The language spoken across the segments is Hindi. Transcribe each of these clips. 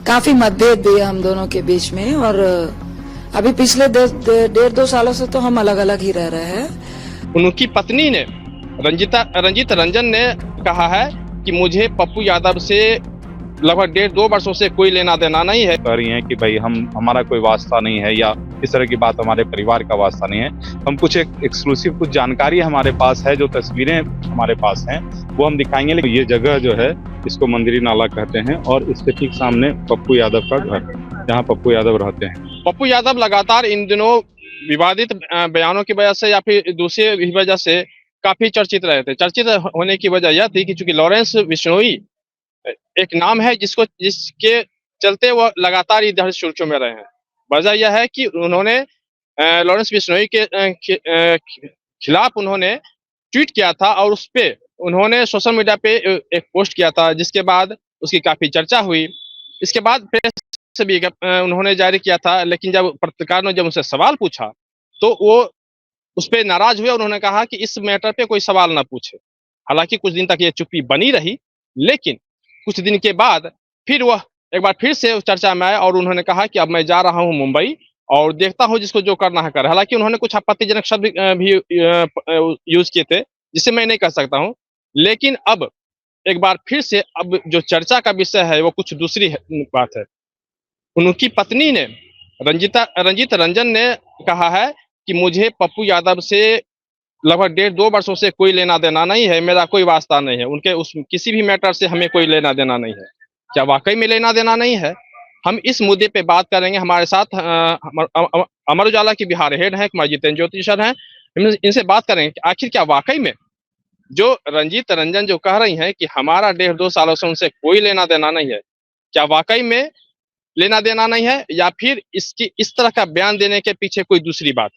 काफी मतभेद भी है हम दोनों के बीच में। और अभी पिछले 1.5-2 सालों से तो हम अलग अलग ही रह रहे हैं। उनकी पत्नी ने रंजीत रंजन ने कहा है कि मुझे पप्पू यादव से लगभग 1.5-2 वर्षों से कोई लेना देना नहीं है। कह रही हैं कि भाई हमारा कोई वास्ता नहीं है या इस तरह की बात हमारे परिवार का वास्ता नहीं है। हम कुछ एक एक्सक्लूसिव कुछ जानकारी हमारे पास है, जो तस्वीरें हमारे पास हैं वो हम दिखाएंगे। लेकिन ये जगह जो है इसको मंदिरी नाला कहते हैं और इसके ठीक सामने पप्पू यादव का घर, जहाँ पप्पू यादव रहते हैं। पप्पू यादव लगातार इन दिनों विवादित बयानों की वजह से या फिर दूसरी वजह से काफी चर्चित रहे थे। चर्चित होने की वजह यह थी कि चूंकि लॉरेंस बिश्नोई एक नाम है जिसके चलते वह लगातार इधर सुर्खियों में रहे हैं। वजह यह है कि उन्होंने लॉरेंस बिश्नोई के खिलाफ उन्होंने ट्वीट किया था और उस पे उन्होंने सोशल मीडिया पे एक पोस्ट किया था, जिसके बाद उसकी काफी चर्चा हुई। इसके बाद प्रेस से भी उन्होंने जारी किया था, लेकिन जब पत्रकार ने जब उनसे सवाल पूछा तो वो उस पर नाराज हुए और उन्होंने कहा कि इस मैटर पे कोई सवाल ना पूछे। हालांकि कुछ दिन तक ये चुप्पी बनी रही, लेकिन कुछ दिन के बाद फिर वह एक बार फिर से चर्चा में आए और उन्होंने कहा कि अब मैं जा रहा हूं मुंबई और देखता हूं जिसको जो करना है करे। हालांकि उन्होंने कुछ आपत्तिजनक शब्द भी यूज किए थे, जिसे मैं नहीं कह सकता हूं। लेकिन अब एक बार फिर से अब जो चर्चा का विषय है वो कुछ दूसरी बात है। उनकी पत्नी ने रंजीत रंजन ने कहा है कि मुझे पप्पू यादव से लगभग 1.5-2 वर्षों से कोई लेना देना नहीं है, मेरा कोई वास्ता नहीं है। उनके उस किसी भी मैटर से हमें कोई लेना देना नहीं है। क्या वाकई में लेना देना नहीं है? हम इस मुद्दे पे बात करेंगे। हमारे साथ अमर उजाला की बिहार हेड हैं कुमार जितेंद्र ज्योति सर हैं। इनसे बात करेंगे कि आखिर क्या वाकई में जो रंजीत रंजन जो कह रही हैं कि हमारा 1.5-2 सालों से उनसे कोई लेना देना नहीं है, क्या वाकई में लेना देना नहीं है या फिर इसकी इस तरह का बयान देने के पीछे कोई दूसरी बात?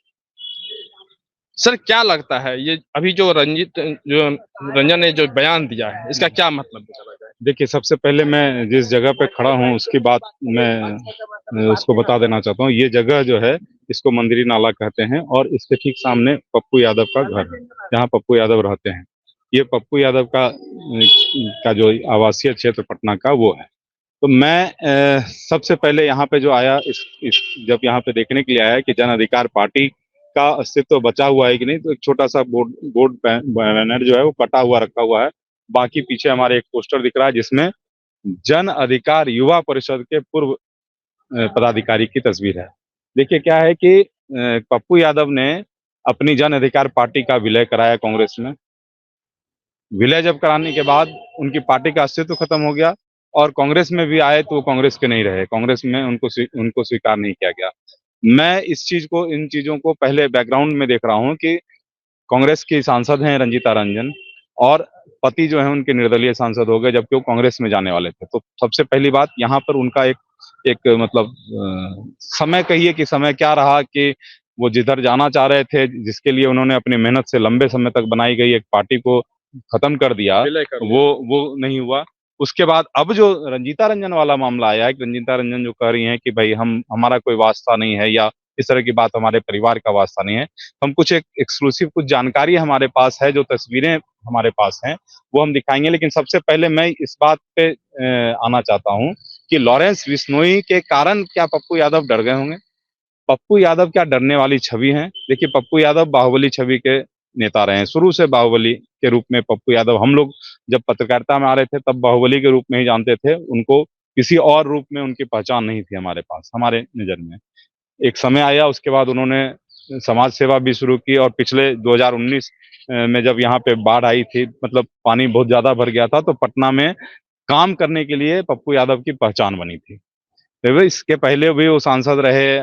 सर क्या लगता है ये अभी जो रंजन ने जो बयान दिया है, इसका क्या मतलब है? देखिए, सबसे पहले मैं जिस जगह पे खड़ा हूँ उसकी बात मैं उसको बता देना चाहता हूँ। ये जगह जो है इसको मंदिरी नाला कहते हैं और इसके ठीक सामने पप्पू यादव का घर है, जहाँ पप्पू यादव रहते हैं। ये पप्पू यादव का जो आवासीय क्षेत्र पटना का वो है। तो मैं सबसे पहले यहाँ पे जो आया इस जब यहाँ पे देखने के लिए आया कि जन अधिकार पार्टी का अस्तित्व बचा हुआ है कि नहीं, तो एक छोटा सा बोर्ड बैनर जो है वो कटा हुआ रखा हुआ है। बाकी पीछे हमारे एक पोस्टर दिख रहा है जिसमें जन अधिकार युवा परिषद के पूर्व पदाधिकारी की तस्वीर है। देखिए क्या है कि पप्पू यादव ने अपनी जन अधिकार पार्टी का विलय कराया कांग्रेस में। विलय जब कराने के बाद उनकी पार्टी का अस्तित्व खत्म हो गया और कांग्रेस में भी आए तो वो कांग्रेस के नहीं रहे। कांग्रेस में उनको स्वीकार नहीं किया गया। मैं इन चीजों को पहले बैकग्राउंड में देख रहा हूँ कि कांग्रेस की सांसद हैं रंजीता रंजन और पति जो है उनके निर्दलीय सांसद हो गए, जबकि वो कांग्रेस में जाने वाले थे। तो सबसे पहली बात यहाँ पर उनका एक मतलब समय कहिए कि समय क्या रहा कि वो जिधर जाना चाह रहे थे, जिसके लिए उन्होंने अपनी मेहनत से लंबे समय तक बनाई गई एक पार्टी को खत्म कर दिया, वो नहीं हुआ। उसके बाद अब जो रंजीता रंजन वाला मामला आया है कि रंजीता रंजन जो कह रही हैं कि भाई हमारा कोई वास्ता नहीं है या इस तरह की बात हमारे परिवार का वास्ता नहीं है। हम कुछ एक एक्सक्लूसिव कुछ जानकारी हमारे पास है, जो तस्वीरें हमारे पास हैं वो हम दिखाएंगे। लेकिन सबसे पहले मैं इस बात पे आना चाहता हूँ कि लॉरेंस बिश्नोई के कारण क्या पप्पू यादव डर गए होंगे? पप्पू यादव क्या डरने वाली छवि हैं? देखिए, पप्पू यादव बाहुबली छवि के नेता रहे हैं। शुरू से बाहुबली के रूप में पप्पू यादव, हम लोग जब पत्रकारिता में आ रहे थे तब बाहुबली के रूप में ही जानते थे उनको, किसी और रूप में उनकी पहचान नहीं थी हमारे पास, हमारे नजर में। एक समय आया उसके बाद उन्होंने समाज सेवा भी शुरू की और पिछले 2019 में जब यहाँ पे बाढ़ आई थी, मतलब पानी बहुत ज्यादा भर गया था, तो पटना में काम करने के लिए पप्पू यादव की पहचान बनी थी। तो इसके पहले भी वो सांसद रहे,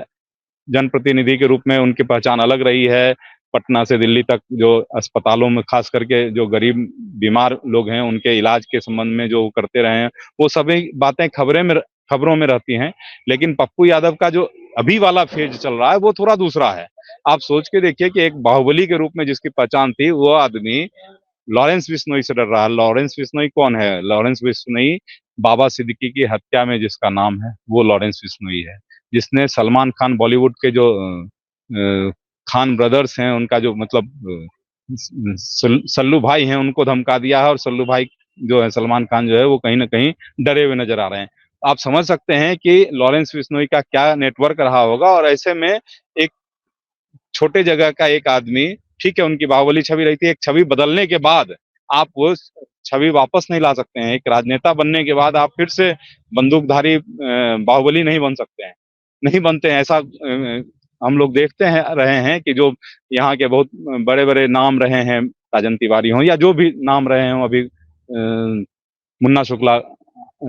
जनप्रतिनिधि के रूप में उनकी पहचान अलग रही है। पटना से दिल्ली तक जो अस्पतालों में खास करके जो गरीब बीमार लोग हैं उनके इलाज के संबंध में जो करते रहे हैं, वो सभी बातें खबरों में रहती हैं। लेकिन पप्पू यादव का जो अभी वाला फेज चल रहा है वो थोड़ा दूसरा है। आप सोच के देखिए कि एक बाहुबली के रूप में जिसकी पहचान थी, वो आदमी लॉरेंस बिश्नोई से डर रहा है। लॉरेंस बिश्नोई कौन है? लॉरेंस बिश्नोई बाबा सिद्दीकी की हत्या में जिसका नाम है वो लॉरेंस बिश्नोई है, जिसने सलमान खान, बॉलीवुड के जो खान ब्रदर्स हैं उनका जो मतलब सल्लू भाई हैं, उनको धमका दिया है। और सल्लू भाई जो है सलमान खान जो है वो कहीं ना कहीं डरे हुए नजर आ रहे हैं। आप समझ सकते हैं कि लॉरेंस बिश्नोई का क्या नेटवर्क रहा होगा। और ऐसे में एक छोटे जगह का एक आदमी, ठीक है उनकी बाहुबली छवि रही थी, एक छवि बदलने के बाद आप वो छवि वापस नहीं ला सकते हैं। एक राजनेता बनने के बाद आप फिर से बंदूकधारी बाहुबली नहीं बन सकते हैं, नहीं बनते हैं। ऐसा हम लोग देखते हैं रहे हैं कि जो यहाँ के बहुत बड़े बड़े नाम रहे हैं, राजन तिवारी हों या जो भी नाम रहे हों, अभी मुन्ना शुक्ला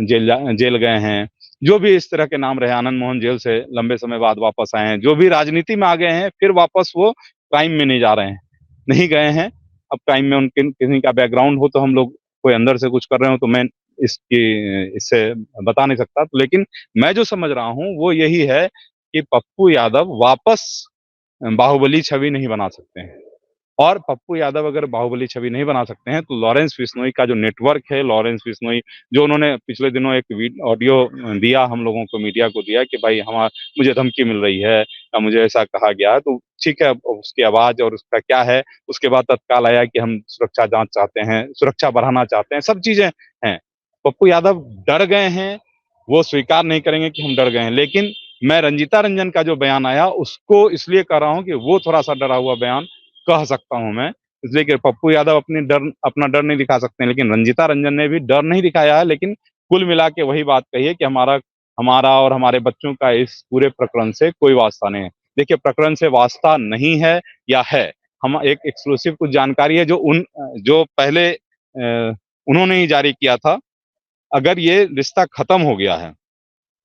जेल गए हैं, जो भी इस तरह के नाम रहे, आनंद मोहन जेल से लंबे समय बाद वापस आए हैं, जो भी राजनीति में आ गए हैं, फिर वापस वो क्राइम में नहीं जा रहे हैं, नहीं गए हैं। अब क्राइम में उनके किसी का बैकग्राउंड हो तो हम लोग कोई अंदर से कुछ कर रहे हो तो मैं इससे बता नहीं सकता। तो लेकिन मैं जो समझ रहा हूँ वो यही है कि पप्पू यादव वापस बाहुबली छवि नहीं बना सकते हैं। और पप्पू यादव अगर बाहुबली छवि नहीं बना सकते हैं तो लॉरेंस बिश्नोई का जो नेटवर्क है, लॉरेंस बिश्नोई जो उन्होंने पिछले दिनों एक ऑडियो दिया हम लोगों को, मीडिया को दिया कि भाई मुझे धमकी मिल रही है या मुझे ऐसा कहा गया है, तो ठीक है उसकी आवाज और उसका क्या है। उसके बाद तत्काल आया कि हम सुरक्षा जांच चाहते हैं, सुरक्षा बढ़ाना चाहते हैं, सब चीजें हैं। पप्पू यादव डर गए हैं, वो स्वीकार नहीं करेंगे कि हम डर गए हैं। लेकिन मैं रंजीता रंजन का जो बयान आया उसको इसलिए कह रहा हूं कि वो थोड़ा सा डरा हुआ बयान कह सकता हूं मैं, इसलिए कि पप्पू यादव अपना डर नहीं दिखा सकते हैं, लेकिन रंजीता रंजन ने भी डर नहीं दिखाया है। लेकिन कुल मिला के वही बात कही है कि हमारा हमारा और हमारे बच्चों का इस पूरे प्रकरण से कोई वास्ता नहीं है। देखिए प्रकरण से वास्ता नहीं है या है, हम एक एक्सक्लूसिव कुछ जानकारी है जो पहले उन्होंने ही जारी किया था। अगर ये रिश्ता खत्म हो गया है,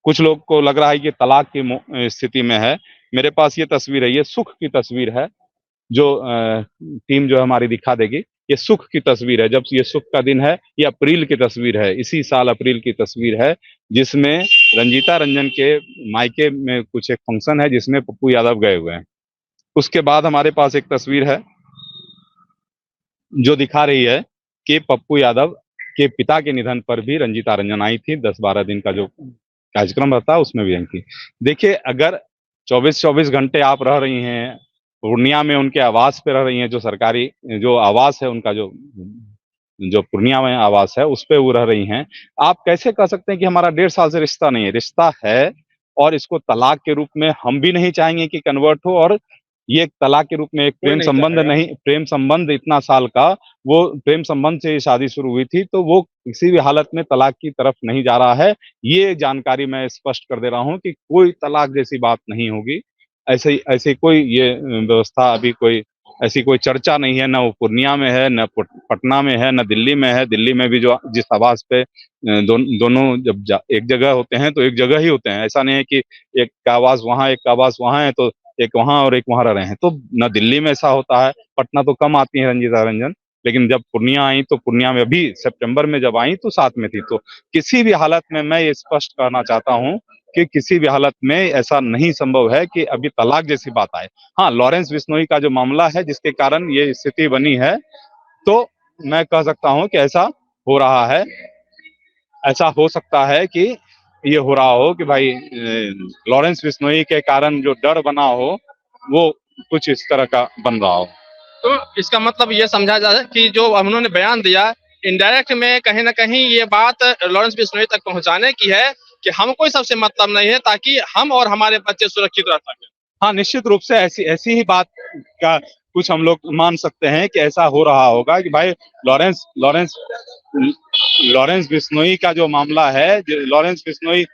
कुछ लोग को लग रहा है कि तलाक की स्थिति में है। मेरे पास ये तस्वीर है, ये सुख की तस्वीर है जो टीम जो हमारी दिखा देगी। ये सुख की तस्वीर है, जब ये सुख का दिन है, ये अप्रैल की तस्वीर है, इसी साल अप्रैल की तस्वीर है, जिसमें रंजीता रंजन के मायके में कुछ एक फंक्शन है जिसमें पप्पू यादव गए हुए हैं। उसके बाद हमारे पास एक तस्वीर है जो दिखा रही है कि पप्पू यादव के पिता के निधन पर भी रंजीता रंजन आई थी। 10-12 दिन का जो कार्यक्रम रहता है उसमें भी आई थी। देखिए अगर 24-24 घंटे आप रह रही हैं पूर्णिया में, उनके आवास पे रह रही हैं, जो सरकारी जो आवास है उनका, जो जो पूर्णिया में आवास है उस पे वो रह रही हैं, आप कैसे कह सकते हैं कि हमारा 1.5 साल से रिश्ता नहीं है? रिश्ता है और इसको तलाक के रूप में हम भी नहीं चाहेंगे कि कन्वर्ट हो। और ये तलाक के रूप में एक प्रेम संबंध नहीं, प्रेम संबंध इतना साल का, वो प्रेम संबंध से शादी शुरू हुई थी, तो वो किसी भी हालत में तलाक की तरफ नहीं जा रहा है। ये जानकारी मैं स्पष्ट कर दे रहा हूं कि कोई तलाक जैसी बात नहीं होगी। ऐसे ऐसे कोई ये व्यवस्था अभी कोई ऐसी कोई चर्चा नहीं है, न वो पूर्णिया में है, न पटना में है, न दिल्ली में है। दिल्ली में भी जो जिस आवास पे दोनों जब एक जगह होते हैं तो एक जगह ही होते हैं। ऐसा नहीं है कि एक का आवास वहां एक का आवास वहां है तो एक वहां और एक वहां रह रहे हैं। तो न दिल्ली में ऐसा होता है, पटना तो कम आती है रंजीता रंजन, लेकिन जब पूर्णिया आई तो पूर्णिया में अभी सितंबर में जब आई तो साथ में थी। तो किसी भी हालत में मैं ये स्पष्ट करना चाहता हूं कि किसी भी हालत में ऐसा नहीं संभव है कि अभी तलाक जैसी बात आए। हाँ, लॉरेंस बिश्नोई का जो मामला है जिसके कारण ये स्थिति बनी है, तो मैं कह सकता हूं कि ऐसा हो रहा है, ऐसा हो सकता है कि ये हो रहा हो कि भाई लॉरेंस बिश्नोई के कारण जो डर बना हो वो कुछ इस तरह का बन रहा हो। तो इसका मतलब ये समझा जाए कि जो उन्होंने बयान दिया, इनडायरेक्ट में कहीं ना कहीं ये बात लॉरेंस बिश्नोई तक पहुंचाने की है कि हमको सबसे मतलब नहीं है, ताकि हम और हमारे बच्चे सुरक्षित रह सके। हाँ, निश्चित रूप से ऐसी ऐसी ही बात का कुछ हम लोग मान सकते हैं कि ऐसा हो रहा होगा कि भाई लॉरेंस लॉरेंस लॉरेंस बिश्नोई का जो मामला है, लॉरेंस बिश्नोई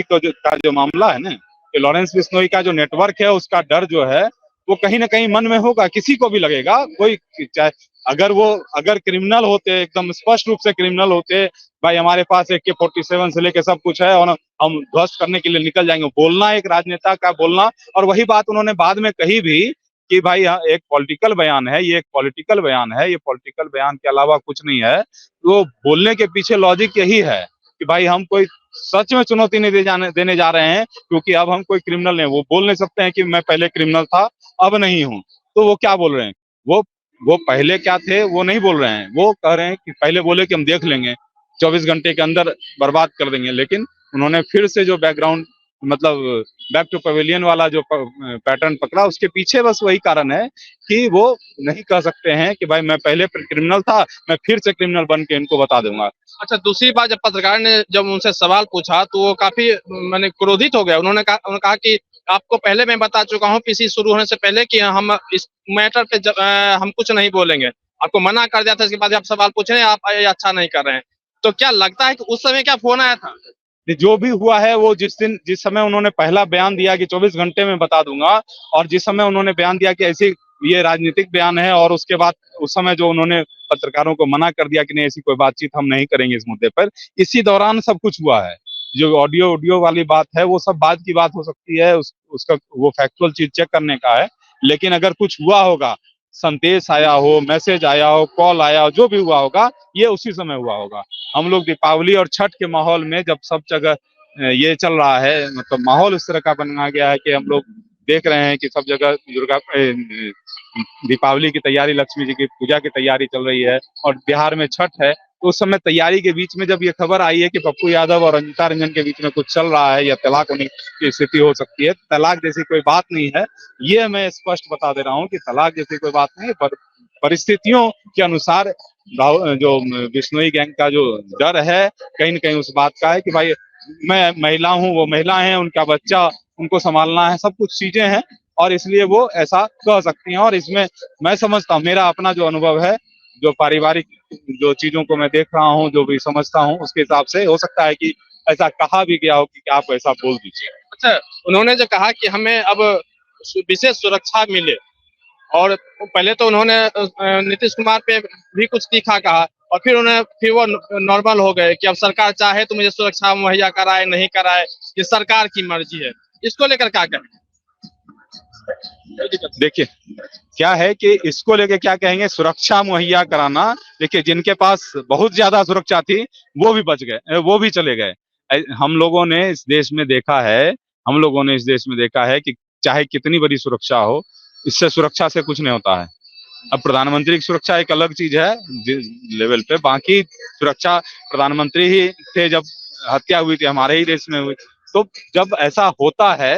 का जो मामला है ना, कि लॉरेंस बिश्नोई का जो नेटवर्क है उसका डर जो है वो कहीं ना कहीं मन में होगा, किसी को भी लगेगा। कोई चाहे अगर क्रिमिनल होते, एकदम स्पष्ट रूप से क्रिमिनल होते, भाई हमारे पास AK-47 से लेके सब कुछ है और हम ध्वस्त करने के लिए निकल जाएंगे, बोलना एक राजनेता का बोलना। और वही बात उन्होंने बाद में कही भी कि भाई एक पॉलिटिकल बयान है, ये एक पॉलिटिकल बयान है, ये पॉलिटिकल बयान के अलावा कुछ नहीं है। तो बोलने के पीछे लॉजिक यही है कि भाई हम कोई सच में चुनौती नहीं देने जा रहे हैं, क्योंकि अब हम कोई क्रिमिनल नहीं। वो बोल नहीं सकते हैं कि मैं पहले क्रिमिनल था अब नहीं हूँ, तो वो क्या बोल रहे हैं? वो पहले क्या थे वो नहीं बोल रहे हैं, वो कह रहे हैं कि पहले बोले कि हम देख लेंगे, 24 घंटे के अंदर बर्बाद कर देंगे। लेकिन उन्होंने फिर से जो बैकग्राउंड मतलब बैक टू पवेलियन वाला जो पैटर्न पकड़ा, उसके पीछे बस वही कारण है कि वो नहीं कह सकते हैं कि भाई मैं पहले क्रिमिनल था, मैं फिर से क्रिमिनल बन के इनको बता दूंगा। अच्छा, दूसरी बात, जब पत्रकार ने जब उनसे सवाल पूछा तो वो काफी मैंने क्रोधित हो गया। उन्होंने कहा कि आपको पहले मैं बता चुका हूँ पीसी शुरू होने से पहले कि हम इस मैटर पे हम कुछ नहीं बोलेंगे। आपको मना कर दिया था, इसके बाद आप सवाल पूछ रहे हैं, आप ये अच्छा नहीं कर रहे हैं। तो क्या लगता है कि उस समय क्या फोन आया था? जो भी हुआ है वो जिस समय उन्होंने पहला बयान दिया कि 24 घंटे में बता दूंगा, और जिस समय उन्होंने बयान दिया कि ऐसी ये राजनीतिक बयान है, और उसके बाद उस समय जो उन्होंने पत्रकारों को मना कर दिया कि नहीं ऐसी कोई बातचीत हम नहीं करेंगे इस मुद्दे पर, इसी दौरान सब कुछ हुआ है। जो ऑडियो वाली बात है वो सब बाद की बात हो सकती है, उसका वो फैक्चुअल चीज चेक करने का है। लेकिन अगर कुछ हुआ होगा, संदेश आया हो, मैसेज आया हो, कॉल आया हो, जो भी हुआ होगा ये उसी समय हुआ होगा। हम लोग दीपावली और छठ के माहौल में जब सब जगह ये चल रहा है, मतलब माहौल इस तरह का बना गया है कि हम लोग देख रहे हैं कि सब जगह दीपावली की तैयारी, लक्ष्मी जी की पूजा की तैयारी चल रही है, और बिहार में छठ है। तो उस समय तैयारी के बीच में जब ये खबर आई है कि पप्पू यादव और रंजीता रंजन के बीच में कुछ चल रहा है या तलाक होने की स्थिति हो सकती है, तलाक जैसी कोई बात नहीं है, ये मैं स्पष्ट बता दे रहा हूँ कि तलाक जैसी कोई बात नहीं है। पर परिस्थितियों के अनुसार जो बिश्नोई गैंग का जो डर है कहीं न कहीं उस बात का है कि भाई मैं महिला हूँ, वो महिला है, उनका बच्चा, उनको संभालना है, सब कुछ चीजें हैं, और इसलिए वो ऐसा कह सकती हैं। और इसमें मैं समझता हूँ, मेरा अपना जो अनुभव है, जो पारिवारिक जो चीजों को मैं देख रहा हूँ, जो भी समझता हूँ, उसके हिसाब से हो सकता है कि ऐसा कहा भी गया हो कि आप ऐसा बोल दीजिए। अच्छा, उन्होंने जो कहा कि हमें अब विशेष सुरक्षा मिले, और पहले तो उन्होंने नीतीश कुमार पे भी कुछ तीखा कहा, और फिर वो नॉर्मल हो गए कि अब सरकार चाहे तो मुझे सुरक्षा मुहैया कराए, नहीं कराए, ये सरकार की मर्जी है। इसको लेकर क्या कहें? देखिए क्या है कि इसको लेके क्या कहेंगे, सुरक्षा मुहैया कराना, देखिए जिनके पास बहुत ज्यादा सुरक्षा थी वो भी बच गए, वो भी चले गए। हम लोगों ने इस देश में देखा है, हम लोगों ने इस देश में देखा है कि चाहे कितनी बड़ी सुरक्षा हो, इससे सुरक्षा से कुछ नहीं होता है। अब प्रधानमंत्री की सुरक्षा एक अलग चीज है लेवल पे, बाकी सुरक्षा प्रधानमंत्री ही थे जब हत्या हुई थी, हमारे ही देश में हुई। तो जब ऐसा होता है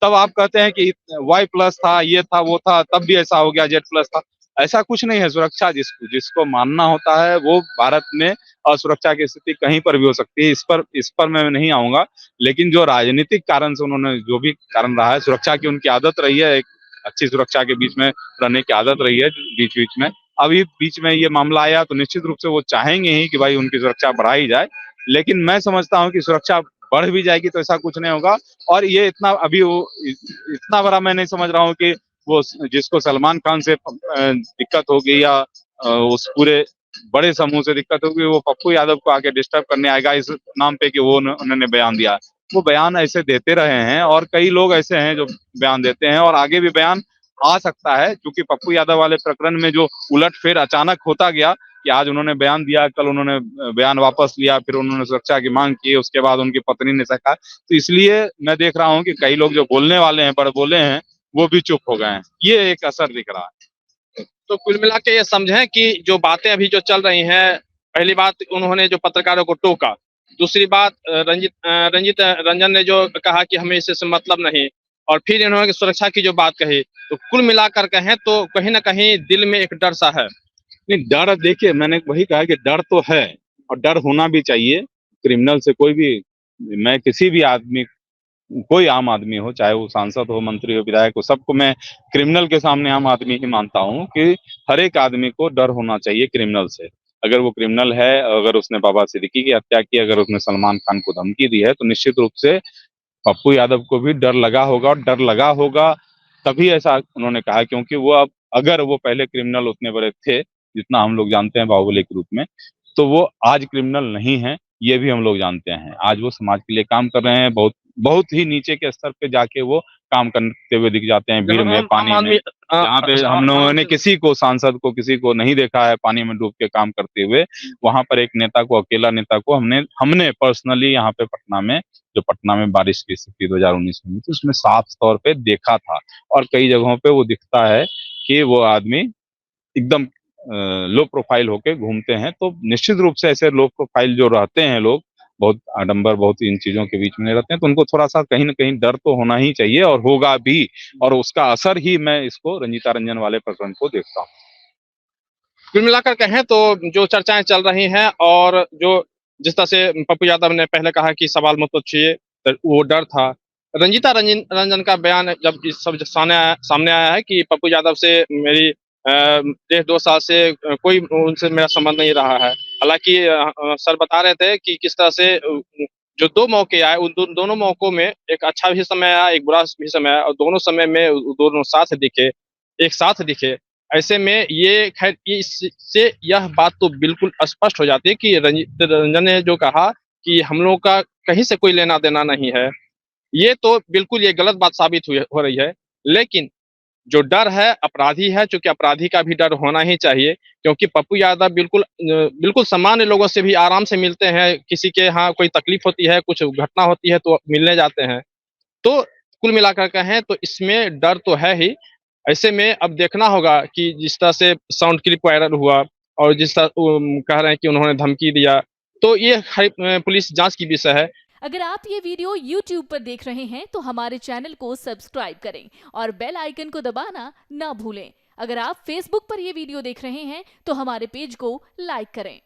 तब आप कहते हैं कि Y+ था, ये था, वो था, तब भी ऐसा हो गया, Z+ था। ऐसा कुछ नहीं है। सुरक्षा जिसको मानना होता है वो भारत में असुरक्षा की स्थिति कहीं पर भी हो सकती है, इस पर मैं नहीं आऊंगा। लेकिन जो राजनीतिक कारण से उन्होंने जो भी कारण रहा है, सुरक्षा की उनकी आदत रही है, एक अच्छी सुरक्षा के बीच में रहने की आदत रही है बीच बीच में। अभी बीच में ये मामला आया तो निश्चित रूप से वो चाहेंगे ही कि भाई उनकी सुरक्षा बढ़ाई जाए। लेकिन मैं समझता हूँ कि सुरक्षा बढ़ भी जाएगी तो ऐसा कुछ नहीं होगा। और ये इतना अभी वो इतना बड़ा मैं नहीं समझ रहा हूँ कि वो जिसको सलमान खान से दिक्कत होगी या उस पूरे बड़े समूह से दिक्कत होगी, वो पप्पू यादव को आके डिस्टर्ब करने आएगा इस नाम पे कि वो उन्होंने बयान दिया। वो बयान ऐसे देते रहे हैं, और कई लोग ऐसे हैं जो बयान देते हैं, और आगे भी बयान आ सकता है, क्योंकि पप्पू यादव वाले प्रकरण में जो उलटफेर अचानक होता गया कि आज उन्होंने बयान दिया, कल उन्होंने बयान वापस लिया, फिर उन्होंने सुरक्षा की मांग की, उसके बाद उनकी पत्नी ने सका। तो इसलिए मैं देख रहा हूँ कि कई लोग जो बोलने वाले हैं, बड़े बोले हैं, वो भी चुप हो गए हैं। ये एक असर दिख रहा है। तो कुल मिला के ये समझें कि जो बातें अभी जो चल रही हैं, पहली बात उन्होंने जो पत्रकारों को टोका, दूसरी बात रंजित रंजन ने जो कहा कि हमें इससे मतलब नहीं, और फिर इन्होंने सुरक्षा की जो बात कही, तो कुल मिलाकर कहें तो कहीं ना कहीं दिल में एक डर सा है। नहीं, डर देखिए मैंने वही कहा कि डर तो है, और डर होना भी चाहिए। क्रिमिनल से कोई भी, मैं किसी भी आदमी, कोई आम आदमी हो, चाहे वो सांसद हो, मंत्री हो, विधायक हो, सबको मैं क्रिमिनल के सामने आम आदमी ही मानता हूँ कि हर एक आदमी को डर होना चाहिए क्रिमिनल से। अगर वो क्रिमिनल है, अगर उसने बाबा सिद्दीकी की हत्या की, अगर उसने सलमान खान को धमकी दी है, तो निश्चित रूप से पप्पू यादव को भी डर लगा होगा, और डर लगा होगा तभी ऐसा उन्होंने कहा, क्योंकि वो अब अगर वो पहले क्रिमिनल उतने बड़े थे जितना हम लोग जानते हैं बाहुबली के रूप में, तो वो आज क्रिमिनल नहीं है, ये भी हम लोग जानते हैं। आज वो समाज के लिए काम कर रहे हैं, बहुत बहुत ही नीचे के स्तर पे जाके वो काम करते हुए दिख जाते हैं, भीड़ में, पानी में, जहाँ पे हम लोगों ने किसी को, सांसद को, किसी को नहीं देखा है पानी में डूब के काम करते हुए। वहां पर एक नेता को, अकेला नेता को हमने पर्सनली यहाँ पे पटना में, जो पटना में बारिश की स्थिति 2019 में हुई थी, उसमें साफ तौर पे देखा था। और कई जगहों पे वो दिखता है कि वो आदमी एकदम लो प्रोफाइल होके घूमते हैं। तो निश्चित रूप से ऐसे लो प्रोफाइल जो रहते हैं लोग, बहुत आडंबर, बहुत इन चीजों के बीच में रहते हैं, तो उनको थोड़ा सा कहीं ना कहीं डर तो होना ही चाहिए और होगा भी, और उसका असर ही मैं इसको रंजीता रंजन वाले प्रकरण को देखता हूँ। कुल मिलाकर कहें तो जो चर्चाएं चल रही हैं और जो जिस तरह से पप्पू यादव ने पहले कहा कि सवाल मत पूछिए, तो वो डर था। रंजीता रंजन का बयान जब इस सब सामने आया है कि पप्पू यादव से मेरी 1.5-2 साल से कोई उनसे मेरा संबंध नहीं रहा है। हालांकि सर बता रहे थे कि किस तरह से जो 2 मौके आए उन दोनों मौकों में एक अच्छा भी समय आया, एक बुरा भी समय आया और दोनों समय में दोनों साथ दिखे, एक साथ दिखे। ऐसे में ये खैर इससे यह बात तो बिल्कुल स्पष्ट हो जाती है कि रंजीत रंजन ने जो कहा कि हम लोगों का कहीं से कोई लेना देना नहीं है, ये तो बिल्कुल ये गलत बात साबित हो रही है। लेकिन जो डर है अपराधी है, चूंकि अपराधी का भी डर होना ही चाहिए, क्योंकि पप्पू यादव बिल्कुल सामान्य लोगों से भी आराम से मिलते हैं, किसी के यहाँ कोई तकलीफ होती है, कुछ घटना होती है तो मिलने जाते हैं। तो कुल मिलाकर कहें तो इसमें डर तो है ही। ऐसे में अब देखना होगा कि जिस तरह से साउंड क्लिप वायरल हुआ और जिस तरह कह रहे हैं कि उन्होंने धमकी दिया, तो ये पुलिस जांच की विषय है। अगर आप ये वीडियो YouTube पर देख रहे हैं तो हमारे चैनल को सब्सक्राइब करें और बेल आइकन को दबाना ना भूलें। अगर आप Facebook पर ये वीडियो देख रहे हैं तो हमारे पेज को लाइक करें।